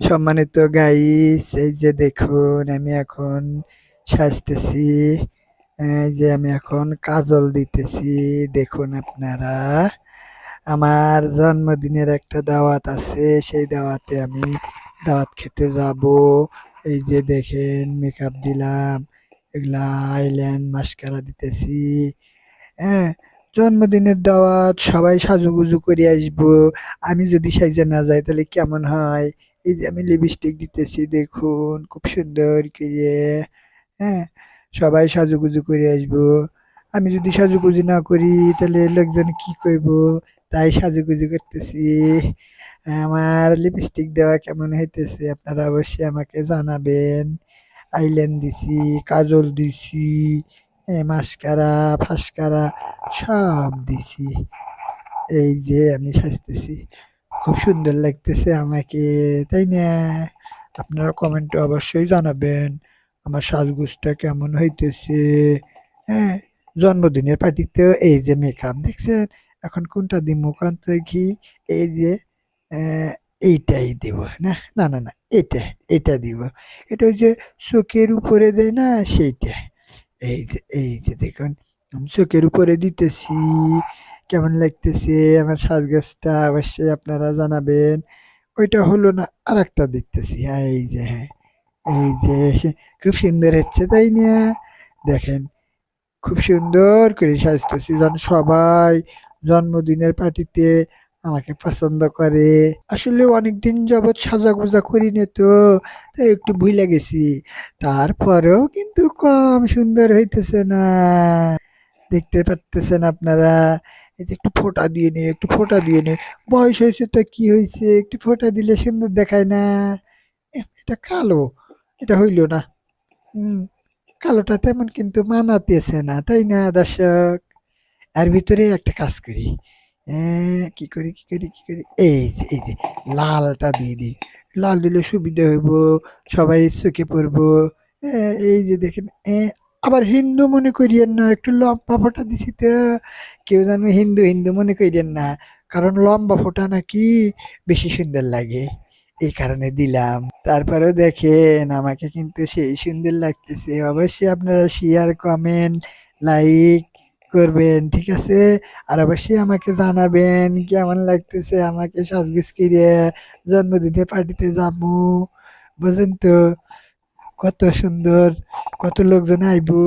সম্মানিত গাইস, এই যে দেখুন আমি এখন সাজতেছি। এই যে আমি এখন কাজল দিতেছি। দেখুন আপনারা, আমার জন্মদিনের একটা দাওয়াত আছে, সেই দাওয়াতে আমি দাওয়াত খেতে যাব। এই যে দেখেন মেকআপ দিলাম, এগুলা আইল্যান্ড মাস্কারা দিতেছি। হ্যাঁ, জন্মদিনের দাওয়াত, সবাই সাজুগুজু করে আসবো। আমি যদি সাইজে না যাই তাহলে কেমন হয়? এই যে আমি লিপস্টিক দিতেছি, দেখুন খুব সুন্দর করে। হ্যাঁ, সবাই সাজুগুজু করে আসবো। আমি যদি সাজুগুজু না করি তাহলে লোকজন কি কইব? তাই সাজুগুজু করতেছি। আমার লিপস্টিক দেওয়া কেমন হইতেছে আপনারা অবশ্যই আমাকে জানাবেন। আইল্যান্ড দিছি, কাজল দিছি, মাস্কারা ফাস্কারা সব দিছি। এই যে আমি সাজতেছি, খুব সুন্দর লাগতেছে আমাকে, তাই না? আপনারা কমেন্টে অবশ্যই জানাবেন আমার সাজগোজটা কেমন হইতেছে। হ্যাঁ, জন্মদিনের পার্টিতেও এই যে মেকআপ দেখছেন। এখন কোনটা দিব কান্ত কি? এই যে এইটাই দিব না, না, না, না, এটা দিব। এটা ওই যে চোখের উপরে দেয় না, সেইটা। এই যে দেখুন, আমি চোখের উপরে দিতেছি। কেমন লাগতেছে আমার সাজগোজটা অবশ্যই আপনারা জানাবেন। ওইটা হলো না, আরেকটা দেখতেছি। হ্যাঁ, এই যে, হ্যাঁ, এই যে খুব সুন্দর হচ্ছে, তাই না? দেখেন, খুব সুন্দর করে সাজতেছি যেন সবাই জন্মদিনের পার্টিতে আমাকে পছন্দ করে। আসলে অনেকদিন যাবৎ সাজাগোজা করিনি তো, তাই একটু ভুলে গেছি। তারপরেও কিন্তু কম সুন্দর হইতেছে না, দেখতে পারতেছেন আপনারা। এই যে একটু ফোঁটা দিয়ে নে, একটু ফোঁটা দিয়ে নে। বয়স হয়েছে তো কি হয়েছে, একটু ফোঁটা দিলে সুন্দর দেখায় না? এটা কালো, এটা হইল না। হুম, কালোটা তেমন কিন্তু মানাতেছে না, তাই না দর্শক? এর ভিতরে একটা কাজ করি। কি করি? এই যে লালটা দিয়ে দিই। লাল দিলে সুবিধা হইব, সবাই চোখে পড়বো। এই যে দেখেন, আবার হিন্দু মনে করিয়েন না, একটু লম্বা ফোঁটা দিছি তো। কেউ যেন হিন্দু হিন্দু মনে করিয়েন না, কারণ লম্বা ফোঁটা নাকি বেশি সুন্দর লাগে, এই কারণে দিলাম। তারপরেও দেখেন আমাকে কিন্তু সেই সুন্দর লাগতেছে। অবশ্যই আপনারা শেয়ার, কমেন্ট, লাইক করবেন, ঠিক আছে? আর অবশ্যই আমাকে জানাবেন কেমন লাগতেছে আমাকে সাজগোজ করে জন্মদিনের পার্টিতে যাবো। বুঝেন তো কত সুন্দর, কত লোকজন আইবো।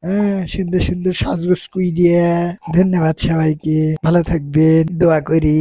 হ্যাঁ, সুন্দর সুন্দর সাজগোজ কইরিয়া। ধন্যবাদ সবাইকে, ভালো থাকবেন, দোয়া করি।